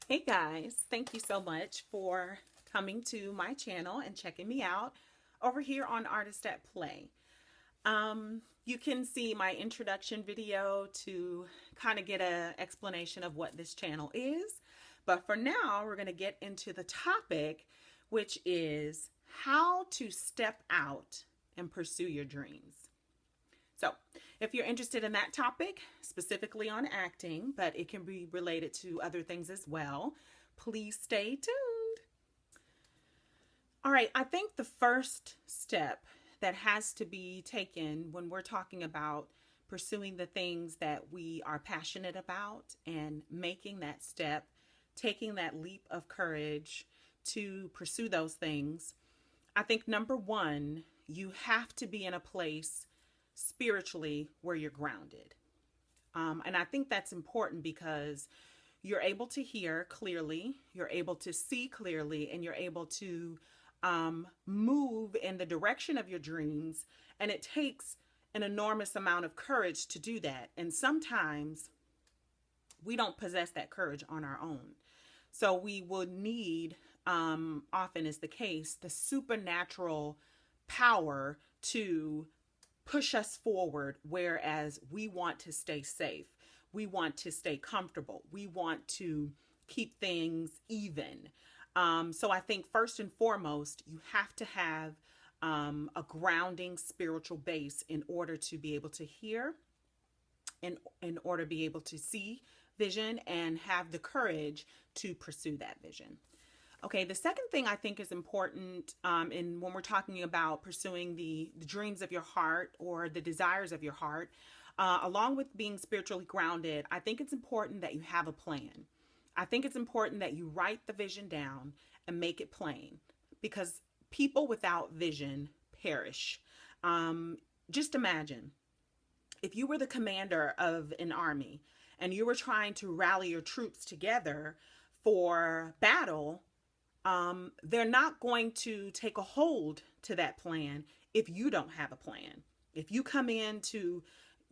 Hey guys, thank you so much for coming to my channel and checking me out over here on Artist at Play. You can see my introduction video to kind of get an explanation of what this channel is. But for now, we're going to get into the topic, which is how to step out and pursue your dreams. So, if you're interested in that topic, specifically on acting, but it can be related to other things as well, please stay tuned. All right, I think the first step that has to be taken when we're talking about pursuing the things that we are passionate about and making that step, taking that leap of courage to pursue those things, I think number one, you have to be in a place spiritually where you're grounded. And I think that's important because you're able to hear clearly, you're able to see clearly, and you're able to move in the direction of your dreams. And it takes an enormous amount of courage to do that. And sometimes we don't possess that courage on our own. So we will need, often is the case, the supernatural power to push us forward, whereas we want to stay safe. We want to stay comfortable. We want to keep things even. So I think first and foremost, you have to have a grounding spiritual base in order to be able to hear, in order to be able to see vision and have the courage to pursue that vision. Okay, the second thing I think is important in when we're talking about pursuing the dreams of your heart or the desires of your heart, along with being spiritually grounded, I think it's important that you have a plan. I think it's important that you write the vision down and make it plain because people without vision perish. Just imagine if you were the commander of an army and you were trying to rally your troops together for battle. They're not going to take a hold to that plan if you don't have a plan. If you come in to,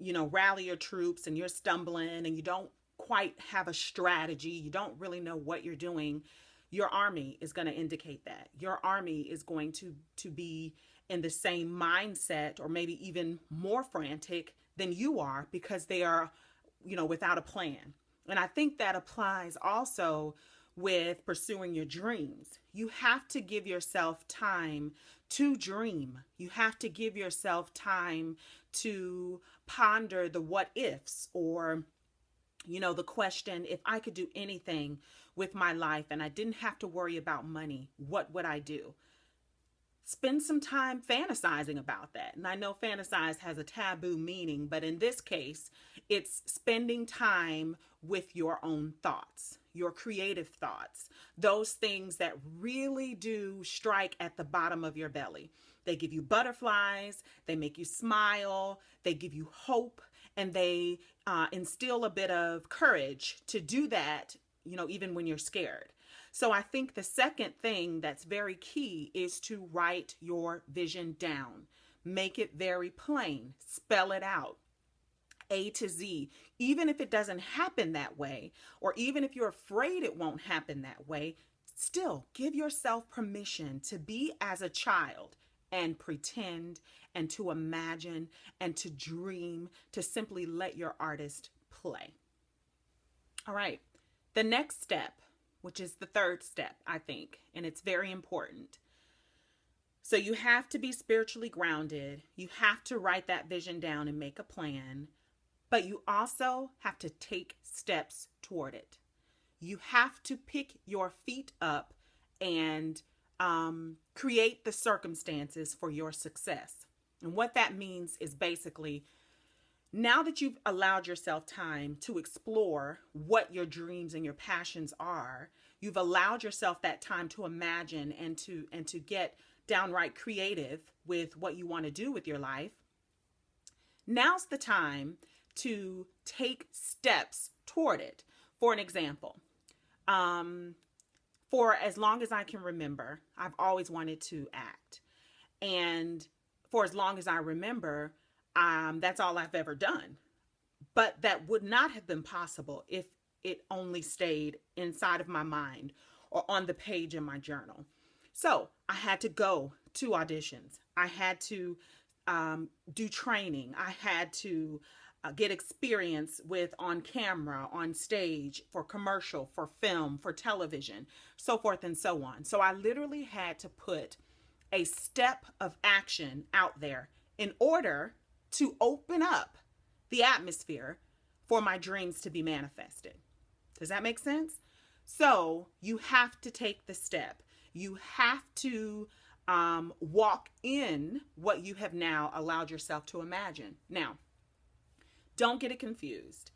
rally your troops and you're stumbling and you don't quite have a strategy, you don't really know what you're doing, your army is going to indicate that. Your army is going to be in the same mindset or maybe even more frantic than you are because they are, without a plan. And I think that applies also with pursuing your dreams. You have to give yourself time to dream. You have to give yourself time to ponder the what ifs or, the question, if I could do anything with my life and I didn't have to worry about money, what would I do? Spend some time fantasizing about that. And I know fantasize has a taboo meaning, but in this case, it's spending time with your own thoughts, your creative thoughts, those things that really do strike at the bottom of your belly. They give you butterflies, they make you smile, they give you hope, and they instill a bit of courage to do that, even when you're scared. So I think the second thing that's very key is to write your vision down. Make it very plain. Spell it out. A to Z. Even if it doesn't happen that way, or even if you're afraid it won't happen that way, still give yourself permission to be as a child and pretend and to imagine and to dream, to simply let your artist play. All right. The next step, which is the third step, I think, and it's very important. So you have to be spiritually grounded. You have to write that vision down and make a plan, but you also have to take steps toward it. You have to pick your feet up and create the circumstances for your success. And what that means is basically, now that you've allowed yourself time to explore what your dreams and your passions are, you've allowed yourself that time to imagine and to get downright creative with what you want to do with your life. Now's the time to take steps toward it. For an example, for as long as I can remember, I've always wanted to act. And for as long as I remember, that's all I've ever done. But that would not have been possible if it only stayed inside of my mind or on the page in my journal. So I had to go to auditions. I had to do training. I had to get experience with on camera, on stage, for commercial, for film, for television, so forth and so on. So I literally had to put a step of action out there in order to open up the atmosphere for my dreams to be manifested. Does that make sense? So you have to take the step. You have to walk in what you have now allowed yourself to imagine. Now, don't get it confused.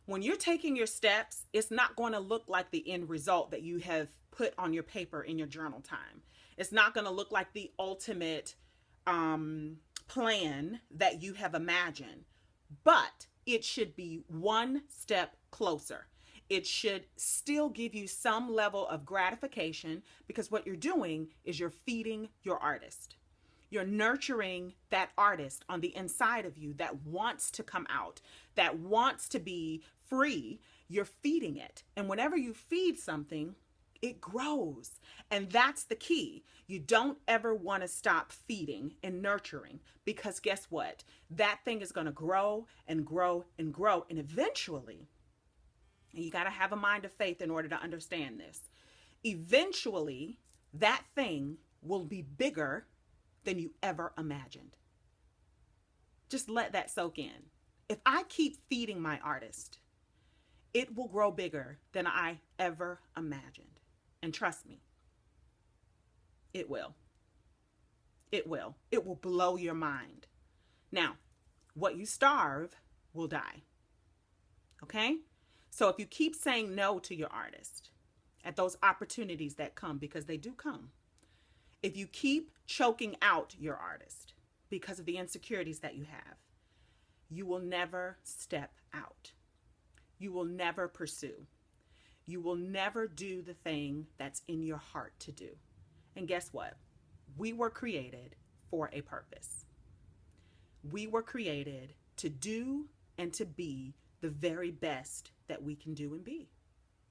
When you're taking your steps, it's not going to look like the end result that you have put on your paper in your journal time. It's not going to look like the ultimate plan that you have imagined, but it should be one step closer. It should still give you some level of gratification, because what you're doing is you're feeding your artist. You're nurturing that artist on the inside of you that wants to come out, that wants to be free. You're feeding it. And whenever you feed something, it grows. And that's the key. You don't ever want to stop feeding and nurturing, because guess what? That thing is going to grow and grow and grow. And eventually, and you got to have a mind of faith in order to understand this, eventually that thing will be bigger than you ever imagined. Just let that soak in. If I keep feeding my artist, it will grow bigger than I ever imagined. And trust me, it will. It will. It will blow your mind. Now, what you starve will die. Okay? So if you keep saying no to your artist at those opportunities that come, because they do come, if you keep choking out your artist because of the insecurities that you have, you will never step out. You will never pursue. You will never do the thing that's in your heart to do. And guess what? We were created for a purpose. We were created to do and to be the very best that we can do and be.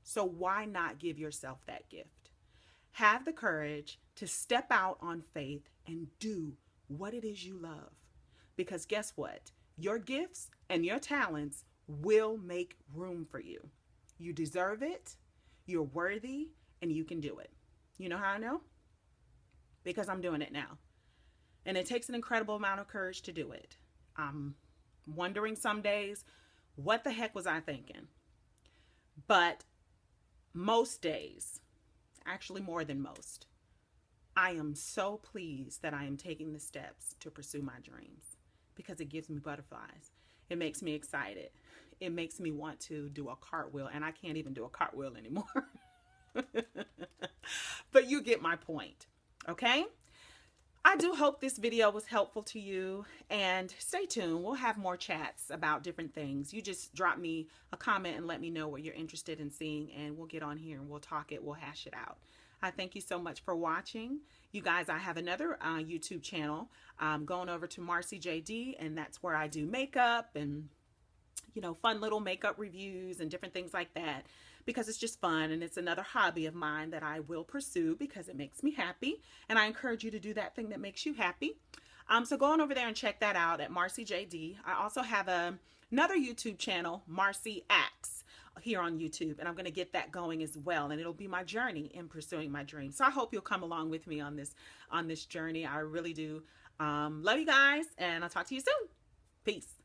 So why not give yourself that gift? Have the courage to step out on faith and do what it is you love. Because guess what? Your gifts and your talents will make room for you. You deserve it, you're worthy, and you can do it. You know how I know? Because I'm doing it now. And it takes an incredible amount of courage to do it. I'm wondering some days, what the heck was I thinking? But most days, actually more than most, I am so pleased that I am taking the steps to pursue my dreams, because it gives me butterflies. It makes me excited. It makes me want to do a cartwheel, and I can't even do a cartwheel anymore. But you get my point, okay? I do hope this video was helpful to you, and stay tuned. We'll have more chats about different things. You just drop me a comment and let me know what you're interested in seeing, and we'll get on here and we'll talk it. We'll hash it out. I thank you so much for watching. You guys, I have another YouTube channel. Going over to Marcy JD, and that's where I do makeup and, you know, fun little makeup reviews and different things like that, because it's just fun, and it's another hobby of mine that I will pursue because it makes me happy, and I encourage you to do that thing that makes you happy. So go on over there and check that out at Marcy JD. I also have another YouTube channel, Marcy Acts, here on YouTube, and I'm going to get that going as well, and it'll be my journey in pursuing my dreams. So I hope you'll come along with me on this journey. I really do. Love you guys, and I'll talk to you soon. Peace.